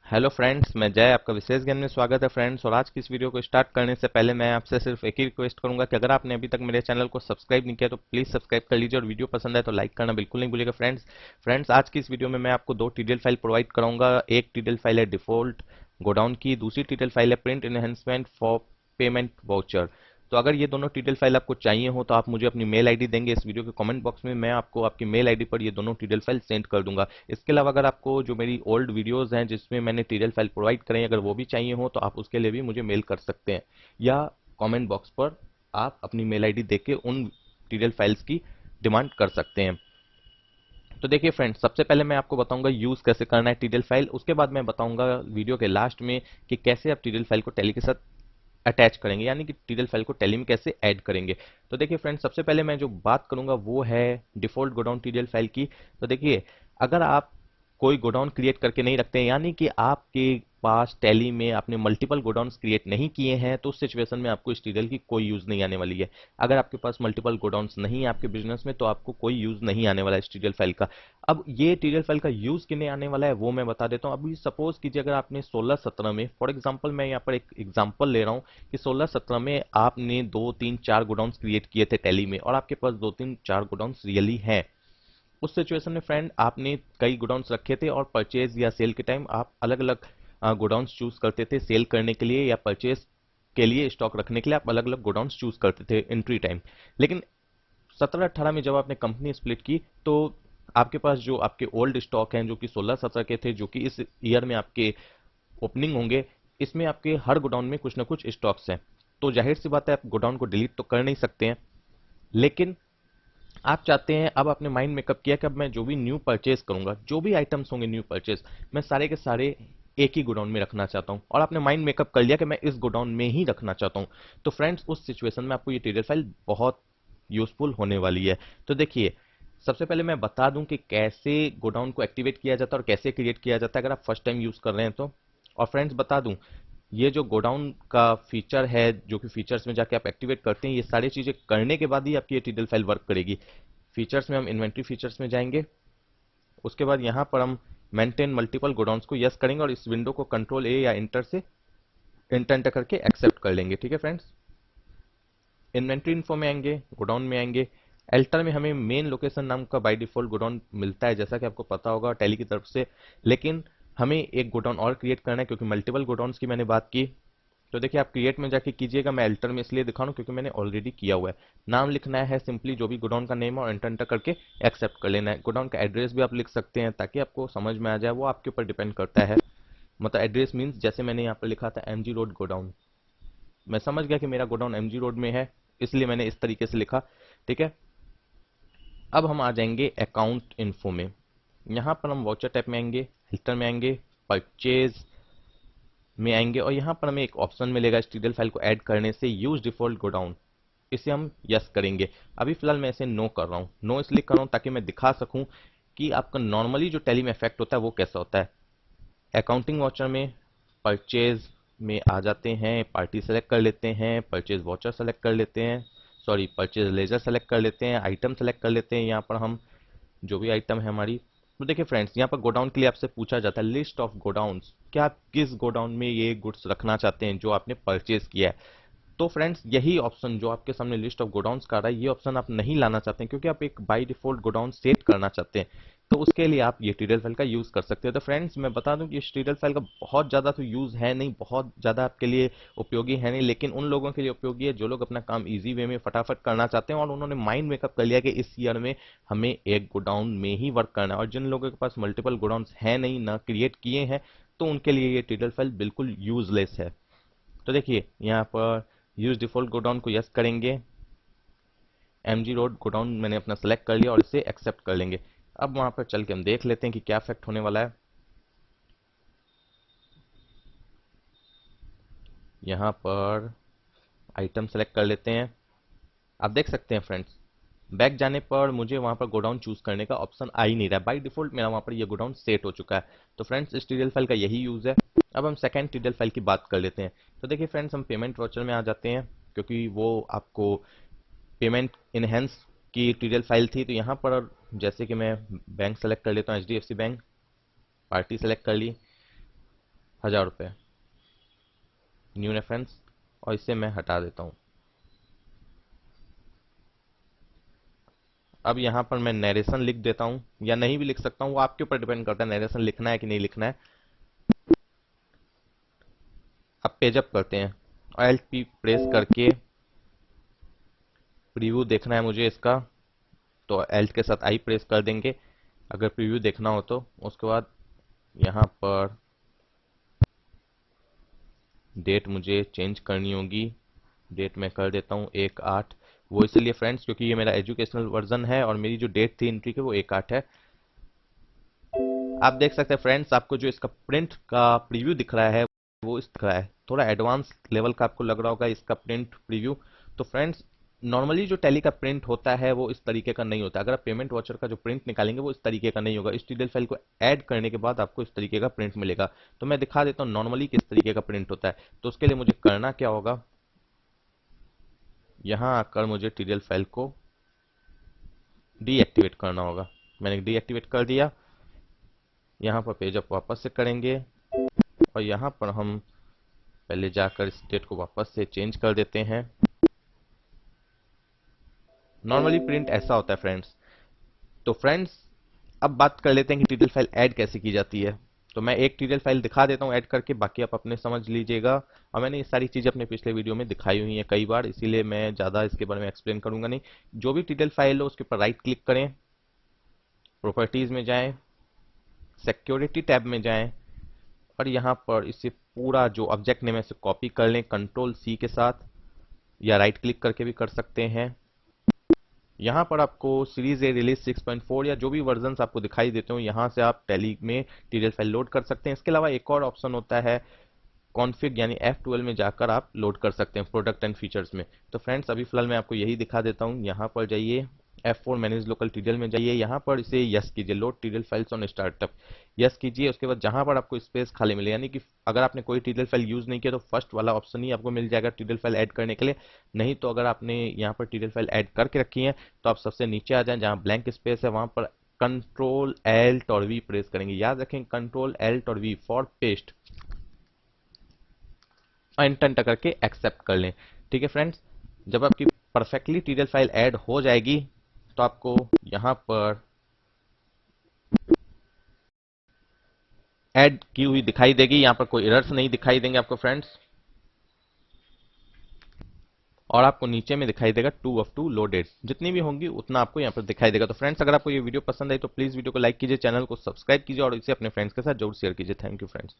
Hello friends, मैं जय आपका विशेष ज्ञान में स्वागत है फ्रेंड्स। और आज की इस वीडियो को स्टार्ट करने से पहले मैं आपसे सिर्फ एक ही रिक्वेस्ट करूंगा कि अगर आपने अभी तक मेरे चैनल को सब्सक्राइब नहीं किया तो प्लीज सब्सक्राइब कर लीजिए और वीडियो पसंद है तो लाइक करना बिल्कुल नहीं भूलिएगा फ्रेंड्स आज की इस वीडियो में मैं आपको दो टीडीएल फाइल प्रोवाइड कराऊंगा। एक टीडीएल फाइल है डिफॉल्ट गोडाउन की, दूसरी टीडीएल फाइल है print enhancement for payment voucher. तो अगर ये दोनों टीडीएल फाइल आपको चाहिए हो तो आप मुझे अपनी मेल आईडी देंगे इस वीडियो के कमेंट बॉक्स में, मैं आपको आपकी मेल आईडी पर ये दोनों टीडीएल फाइल सेंड कर दूंगा। इसके अलावा अगर आपको जो मेरी ओल्ड वीडियोस हैं जिसमें मैंने टीडीएल फाइल प्रोवाइड करें अगर वो भी चाहिए हो तो आप उसके लिए भी मुझे मेल कर सकते हैं, या कमेंट बॉक्स पर आप अपनी मेल आईडी देके उन टीडीएल फाइल्स की डिमांड कर सकते हैं। तो देखिए फ्रेंड्स, सबसे पहले मैं आपको बताऊंगा यूज कैसे करना है टीडीएल फाइल, उसके बाद मैं बताऊंगा वीडियो के लास्ट में कि कैसे आप टीडीएल फाइल को टैली के साथ अटैच करेंगे, यानी कि टीडीएल फाइल को टैली में कैसे ऐड करेंगे। तो देखिए फ्रेंड्स, सबसे पहले मैं जो बात करूंगा वो है डिफॉल्ट गोडाउन टीडीएल फाइल की। तो देखिए, अगर आप कोई गोडाउन क्रिएट करके नहीं रखते हैं, यानी कि आपके पास टैली में आपने मल्टीपल गोडाउन्स क्रिएट नहीं किए हैं, तो उस सिचुएशन में आपको इस टीडीएल की कोई यूज नहीं आने वाली है। अगर आपके पास मल्टीपल गोडाउन्स नहीं है आपके बिजनेस में तो आपको कोई यूज नहीं आने वाला है इस टीडीएल फाइल का। अब ये टीडीएल फाइल का यूज किन्हें आने वाला है वो मैं बता देता हूँ। अभी सपोज कीजिए अगर आपने 16-17 में, फॉर एग्जांपल मैं यहाँ पर एक एग्जांपल ले रहा हूँ कि 16-17 में आपने 2-3-4 गोडाउन्स क्रिएट किए थे टैली में और आपके पास 2-3-4 गोडाउन्स रियली हैं। उस सिचुएशन में फ्रेंड आपने कई गोडाउन्स रखे थे और परचेज या सेल के टाइम आप अलग अलग गोडाउन्स चूज करते थे सेल करने के लिए या परचेज के लिए, स्टॉक रखने के लिए आप अलग अलग गोडाउन्स चूज करते थे एंट्री टाइम। लेकिन 17-18 में जब आपने कंपनी स्प्लिट की तो आपके पास जो आपके ओल्ड स्टॉक हैं जो कि 16-17 के थे, जो कि इस ईयर में आपके ओपनिंग होंगे, इसमें आपके हर गोडाउन में कुछ ना कुछ स्टॉक्स हैं। तो जाहिर सी बात है आप गोडाउन को डिलीट तो कर नहीं सकते हैं, लेकिन आप चाहते हैं, अब आपने माइंड मेकअप किया कि अब मैं जो भी न्यू परचेज करूंगा, जो भी आइटम्स होंगे न्यू परचेज, मैं सारे के सारे एक ही गोडाउन में रखना चाहता हूं और आपने माइंड मेकअप कर लिया कि मैं इस गोडाउन में ही रखना चाहता हूं। तो फ्रेंड्स, उस सिचुएशन में आपको ये टीडीएल फाइल बहुत यूजफुल होने वाली है। तो देखिए, सबसे पहले मैं बता दूं कि कैसे गोडाउन को एक्टिवेट किया जाता है और कैसे क्रिएट किया जाता है अगर आप फर्स्ट टाइम यूज कर रहे हैं तो। और फ्रेंड्स बता दूं, ये जो गोडाउन का फीचर है, जो कि फीचर्स में जाके आप एक्टिवेट करते हैं, ये सारी चीजें करने के बाद ही आपकी ये टीडीएल फाइल वर्क करेगी। फीचर्स में हम इन्वेंट्री फीचर्स में जाएंगे, उसके बाद यहाँ पर हम मेंटेन मल्टीपल गोडाउन्स को यस करेंगे और इस विंडो को कंट्रोल ए या इंटर से इंटर करके एक्सेप्ट कर लेंगे। ठीक है फ्रेंड्स, इन्वेंट्री इन्फो में आएंगे, गोडाउन में आएंगे। एल्टर में हमें मेन लोकेशन नाम का बाय डिफॉल्ट गोडाउन मिलता है जैसा कि आपको पता होगा टैली की तरफ से, लेकिन हमें एक गोडाउन और क्रिएट करना है क्योंकि मल्टीपल गोडाउन्स की मैंने बात की। तो देखिए, आप क्रिएट में जाके कीजिएगा, मैं अल्टर में इसलिए दिखा रहा हूं क्योंकि मैंने ऑलरेडी किया हुआ है। नाम लिखना है सिंपली जो भी गोडाउन का नेम है और एंटर करके एक्सेप्ट कर लेना है। गोडाउन का एड्रेस भी आप लिख सकते हैं ताकि आपको समझ में आ जाए, वो आपके ऊपर डिपेंड करता है। मतलब एड्रेस मीन्स जैसे मैंने यहाँ पर लिखा था एमजी रोड गोडाउन, मैं समझ गया कि मेरा गोडाउन एमजी रोड में है, इसलिए मैंने इस तरीके से लिखा। ठीक है, अब हम आ जाएंगे अकाउंट इन्फो में। यहाँ पर हम वाउचर टैब में आएंगे, फिल्टर में आएंगे, परचेज में आएंगे और यहाँ पर हमें एक ऑप्शन मिलेगा इस टीडीएल फाइल को ऐड करने से, यूज डिफॉल्ट गोडाउन। इसे हम यस करेंगे। अभी फिलहाल मैं इसे नो कर रहा हूँ, नो इसलिए कर रहा हूँ ताकि मैं दिखा सकूं कि आपका नॉर्मली जो टैली में इफेक्ट होता है वो कैसा होता है। अकाउंटिंग वाउचर में परचेज में आ जाते हैं, पार्टी सेलेक्ट कर लेते हैं, परचेज वाउचर सेलेक्ट कर लेते हैं, सॉरी परचेज लेजर सेलेक्ट कर लेते हैं, आइटम सेलेक्ट कर लेते हैं, यहाँ पर हम जो भी आइटम है हमारी। तो देखिए फ्रेंड्स, यहाँ पर गोडाउन के लिए आपसे पूछा जाता है लिस्ट ऑफ गोडाउन्स, क्या आप किस गोडाउन में ये गुड्स रखना चाहते हैं जो आपने परचेज किया है। तो फ्रेंड्स, यही ऑप्शन जो आपके सामने लिस्ट ऑफ गोडाउन्स का रहा है, ये ऑप्शन आप नहीं लाना चाहते हैं क्योंकि आप एक बाय डिफॉल्ट गोडाउन सेट करना चाहते हैं। तो उसके लिए आप ये टीडीएल फाइल का यूज कर सकते हो। तो फ्रेंड्स, मैं बता दूं कि इस टीडीएल फाइल का बहुत ज्यादा तो यूज है नहीं, बहुत ज्यादा आपके लिए उपयोगी है नहीं, लेकिन उन लोगों के लिए उपयोगी है जो लोग अपना काम इजी वे में फटाफट करना चाहते हैं और उन्होंने माइंड मेकअप कर लिया कि इस ईयर में हमें एक गोडाउन में ही वर्क करना है। और जिन लोगों के पास मल्टीपल गोडाउन्स है नहीं, ना क्रिएट किए हैं, तो उनके लिए ये टीडीएल फाइल बिल्कुल यूजलेस है। तो देखिए, यहाँ पर यूज डिफॉल्ट गोडाउन को यस करेंगे, एमजी रोड गोडाउन मैंने अपना सेलेक्ट कर लिया और इसे एक्सेप्ट कर लेंगे। अब वहां पर चल के हम देख लेते हैं कि क्या इफेक्ट होने वाला है। यहाँ पर आइटम सेलेक्ट कर लेते हैं। आप देख सकते हैं फ्रेंड्स, बैक जाने पर मुझे वहां पर गोडाउन चूज करने का ऑप्शन आ ही नहीं रहा है, बाय डिफॉल्ट मेरा वहां पर ये गोडाउन सेट हो चुका है। तो फ्रेंड्स, इस टीडीएल फाइल का यही यूज है। अब हम सेकंड टीडीएल फाइल की बात कर लेते हैं। तो देखिए फ्रेंड्स, हम पेमेंट वाउचर में आ जाते हैं क्योंकि वो आपको पेमेंट इनहेंस की टीडीएल फाइल थी। तो यहाँ पर जैसे कि मैं बैंक सेलेक्ट कर लेता हूँ, एचडीएफसी बैंक, पार्टी सेलेक्ट कर ली, 1000 रुपये, न्यू रेफरेंस, और इसे मैं हटा देता हूं। अब यहां पर मैं नरेशन लिख देता हूं, या नहीं भी लिख सकता हूं, वो आपके ऊपर डिपेंड करता है नरेशन लिखना है कि नहीं लिखना है। अब पेज अप करते हैं, Alt P प्रेस करके प्रीव्यू देखना है मुझे इसका, तो Alt के साथ आई प्रेस कर देंगे अगर प्रीव्यू देखना हो तो। उसके बाद यहां पर डेट मुझे चेंज करनी होगी, डेट मैं कर देता हूं 1/8। वो इसलिए फ्रेंड्स क्योंकि ये मेरा एजुकेशनल वर्जन है और मेरी जो डेट थी एंट्री की वो 1/8 है। आप देख सकते हैं फ्रेंड्स, आपको जो इसका प्रिंट का प्रीव्यू दिख रहा है वो इस दिख रहा है, थोड़ा एडवांस लेवल का आपको लग रहा होगा इसका प्रिंट प्रीव्यू। तो फ्रेंड्स नॉर्मली जो टैली का प्रिंट होता है वो इस तरीके का नहीं होता। अगर आप पेमेंट वाचर का जो प्रिंट निकालेंगे वो इस तरीके का नहीं होगा। इस टीडीएल फाइल को ऐड करने के बाद आपको इस तरीके का प्रिंट मिलेगा। तो मैं दिखा देता हूँ नॉर्मली किस तरीके का प्रिंट होता है। तो उसके लिए मुझे करना क्या होगा, यहां आकर मुझे टीडीएल फाइल को डीएक्टिवेट करना होगा। मैंने डीएक्टिवेट कर दिया। यहां पर पेज अप वापस से करेंगे और यहां पर हम पहले जाकर इस डेट को वापस से चेंज कर देते हैं। नॉर्मली प्रिंट ऐसा होता है फ्रेंड्स। तो फ्रेंड्स अब बात कर लेते हैं कि टीडीएल फाइल ऐड कैसे की जाती है। तो मैं एक टीडीएल फाइल दिखा देता हूं ऐड करके, बाकी आप अपने समझ लीजिएगा। और मैंने ये सारी चीजें अपने पिछले वीडियो में दिखाई हुई हैं कई बार, इसीलिए मैं ज्यादा इसके बारे में एक्सप्लेन करूंगा नहीं। जो भी टीडीएल फाइल हो उसके ऊपर राइट क्लिक करें, प्रॉपर्टीज में जाएं, सिक्योरिटी टैब में जाएं और यहां पर इसे पूरा जो ऑब्जेक्ट नेम है इसे कॉपी कर लें कंट्रोल सी के साथ, या राइट क्लिक करके भी कर सकते हैं। यहां पर आपको सीरीज ए रिलीज 6.4 या जो भी वर्जन आपको दिखाई देते हो यहां से आप टैली में टीडीएल फाइल लोड कर सकते हैं। इसके अलावा एक और ऑप्शन होता है कॉन्फ़िग, यानी F12 में जाकर आप लोड कर सकते हैं प्रोडक्ट एंड फीचर्स में। तो फ्रेंड्स अभी फिलहाल मैं आपको यही दिखा देता हूं। यहां पर जाइए, F4 मैनेज लोकल टीडीएल में जाइए, यहां पर इसे यस कीजिए, load TDL files on startup, yes कीजिए। उसके बाद जहां पर आपको स्पेस खाली मिले, यानी कि अगर आपने कोई टीडीएल फाइल यूज नहीं किया तो फर्स्ट वाला ऑप्शन ही आपको मिल जाएगा टीडीएल फाइल ऐड करने के लिए। नहीं तो अगर आपने यहां पर टीडीएल फाइल ऐड करके रखी है तो आप सबसे नीचे आ जाएं, जहां ब्लैंक स्पेस है वहां पर कंट्रोल एल्ट और वी प्रेस करेंगे। याद रखें कंट्रोल एल्ट और वी फॉर पेस्ट, एंटर करके एक्सेप्ट कर लें। ठीक है फ्रेंड्स, जब आपकी परफेक्टली टीडीएल फाइल ऐड हो जाएगी तो आपको यहां पर ऐड की हुई दिखाई देगी, यहां पर कोई एरर्स नहीं दिखाई देंगे आपको फ्रेंड्स। और आपको नीचे में दिखाई देगा 2 of 2 लोडेड, जितनी भी होंगी उतना आपको यहां पर दिखाई देगा। तो फ्रेंड्स अगर आपको ये वीडियो पसंद आई तो प्लीज वीडियो को लाइक कीजिए, चैनल को सब्सक्राइब कीजिए और इसे अपने फ्रेंड्स के साथ जरूर शेयर कीजिए। Thank you friends.